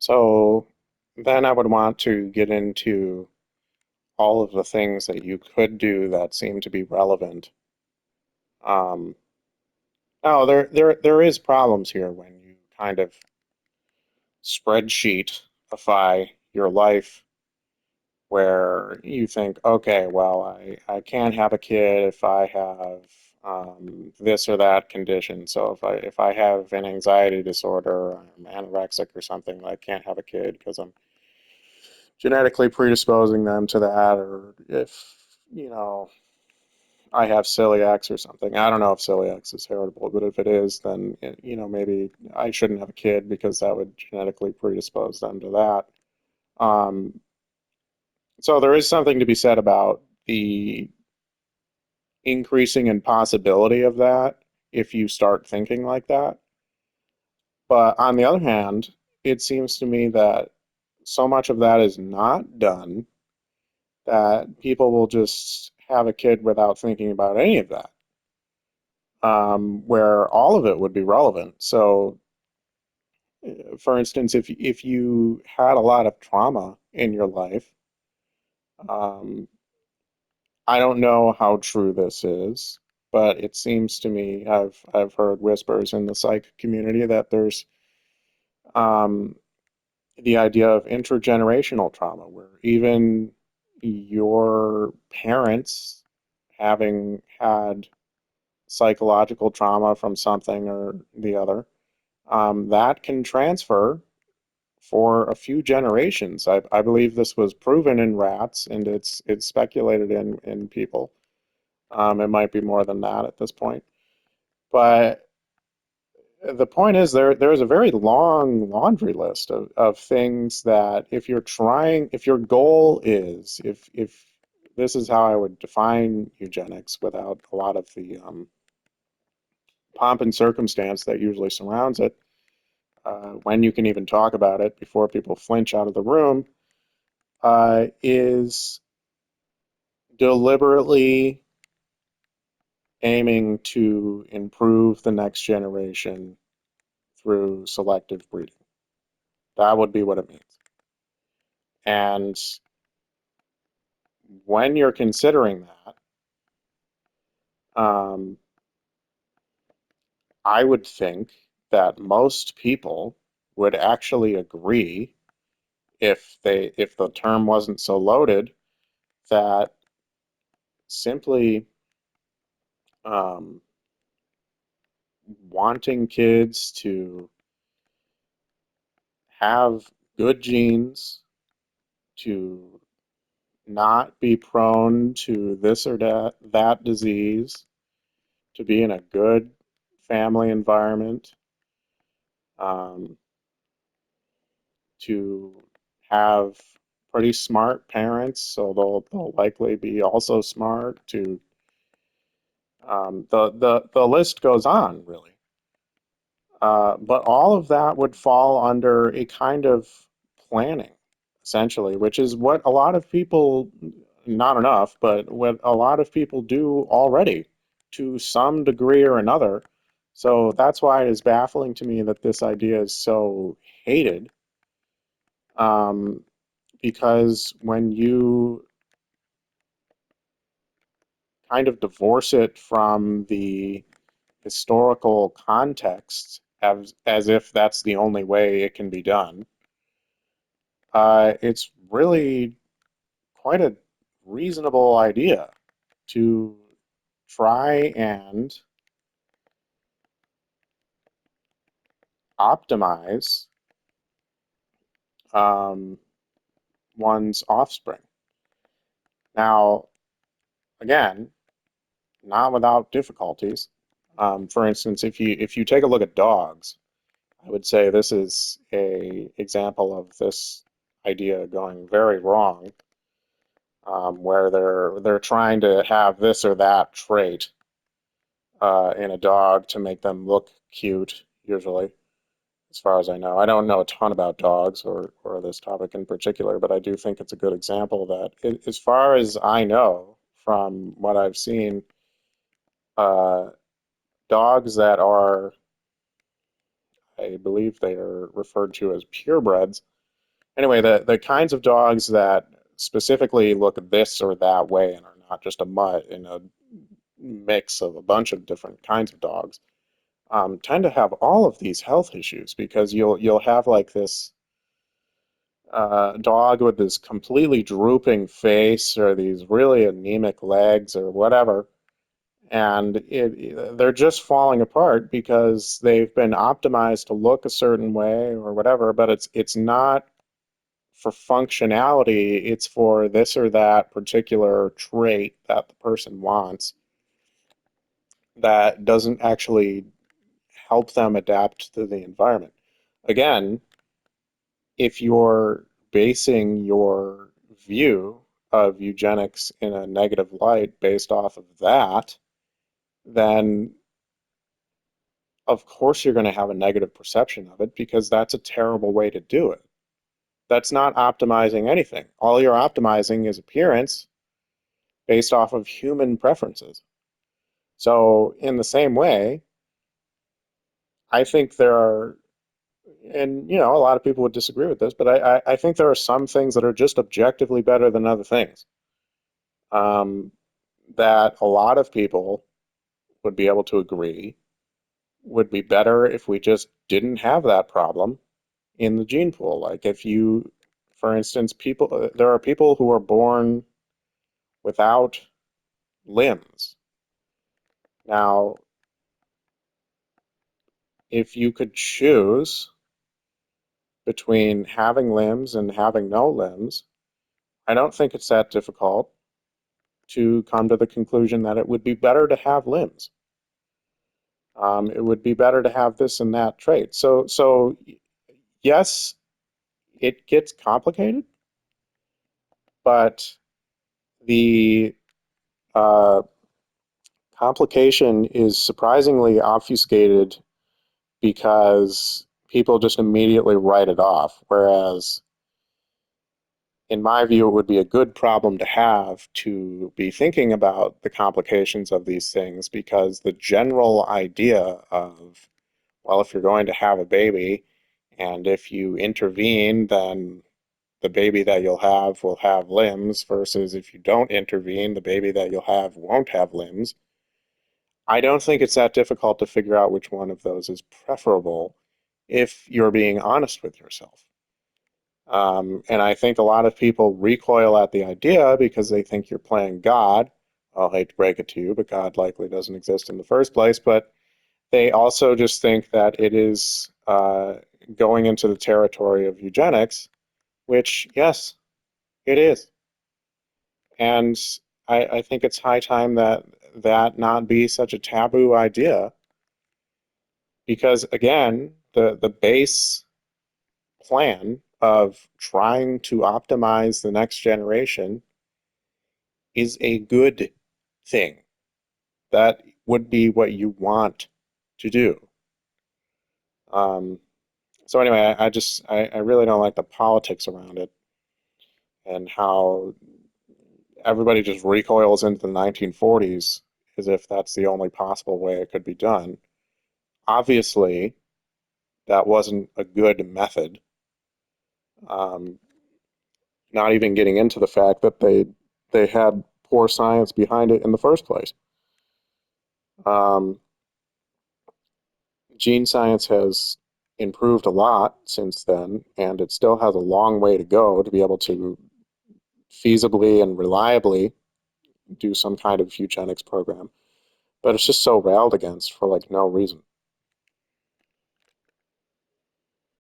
So then I would want to get into all of the things that you could do that seem to be relevant. Um, Now there is problems here when you kind of spreadsheetify your life where you think, okay, well, I can't have a kid if I have this or that condition. So if I have an anxiety disorder, or I'm anorexic or something, I can't have a kid because I'm genetically predisposing them to that, or if, you know, I have celiacs or something. I don't know if celiacs is heritable, but if it is, then, maybe I shouldn't have a kid because that would genetically predispose them to that. Um, so there is something to be said about the increasing in possibility of that if you start thinking like that. But on the other hand, it seems to me that so much of that is not done that people will just have a kid without thinking about any of that, where all of it would be relevant. So, for instance, if you had a lot of trauma in your life, um, I don't know how true this is, but it seems to me I've heard whispers in the psych community that there's um, the idea of intergenerational trauma, where even your parents having had psychological trauma from something or the other, that can transfer for a few generations. I believe this was proven in rats, and it's speculated in people. It might be more than that at this point. But the point is there's a very long laundry list of things that if your goal is, if this is how I would define eugenics without a lot of the pomp and circumstance that usually surrounds it, when you can even talk about it before people flinch out of the room, is deliberately aiming to improve the next generation through selective breeding. That would be what it means. And when you're considering that, I would think that most people would actually agree if the term wasn't so loaded that simply um, wanting kids to have good genes, to not be prone to this or that disease, to be in a good family environment, um, to have pretty smart parents, so they'll likely be also smart. To the list goes on, really. But all of that would fall under a kind of planning, essentially, which is what a lot of people, not enough, but what a lot of people do already to some degree or another. So that's why it is baffling to me that this idea is so hated, um, because when you kind of divorce it from the historical context as if that's the only way it can be done, it's really quite a reasonable idea to try and optimize um, one's offspring. Now, again, not without difficulties. For instance, if you take a look at dogs, I would say this is a example of this idea going very wrong, where they're trying to have this or that trait in a dog to make them look cute, usually, as far as I know. I don't know a ton about dogs or this topic in particular, but I do think it's a good example that, as far as I know from what I've seen, uh, dogs that are, I believe they are referred to as purebreds, Anyway, the kinds of dogs that specifically look this or that way and are not just a mutt in a mix of a bunch of different kinds of dogs tend to have all of these health issues because you'll have like this dog with this completely drooping face or these really anemic legs or whatever, and they're just falling apart because they've been optimized to look a certain way or whatever, but it's not for functionality, it's for this or that particular trait that the person wants that doesn't actually help them adapt to the environment. Again, if you're basing your view of eugenics in a negative light based off of that, then of course you're going to have a negative perception of it because that's a terrible way to do it. That's not optimizing anything. All you're optimizing is appearance based off of human preferences. So, in the same way, I think there are, and a lot of people would disagree with this, but I think there are some things that are just objectively better than other things. Um, that a lot of people would be able to agree would be better if we just didn't have that problem in the gene pool. Like if you, for instance, there are people who are born without limbs. Now, if you could choose between having limbs and having no limbs, I don't think it's that difficult to come to the conclusion that it would be better to have limbs. It would be better to have this and that trait. So yes, it gets complicated, but the uh, complication is surprisingly obfuscated because people just immediately write it off. Whereas, in my view, it would be a good problem to have to be thinking about the complications of these things because the general idea of, well, if you're going to have a baby and if you intervene, then the baby that you'll have will have limbs versus if you don't intervene, the baby that you'll have won't have limbs. I don't think it's that difficult to figure out which one of those is preferable if you're being honest with yourself. And I think a lot of people recoil at the idea because they think you're playing God. I'll hate to break it to you, but God likely doesn't exist in the first place. But they also just think that it is going into the territory of eugenics, which, yes, it is. And I think it's high time that that not be such a taboo idea because, again, the base plan of trying to optimize the next generation is a good thing. That would be what you want to do. Um, so anyway, I really don't like the politics around it and how everybody just recoils into the 1940s as if that's the only possible way it could be done. Obviously, that wasn't a good method. Um, Not even getting into the fact that they had poor science behind it in the first place. Um, Gene science has improved a lot since then, and it still has a long way to go to be able to feasibly and reliably do some kind of eugenics program. But it's just so railed against for like no reason.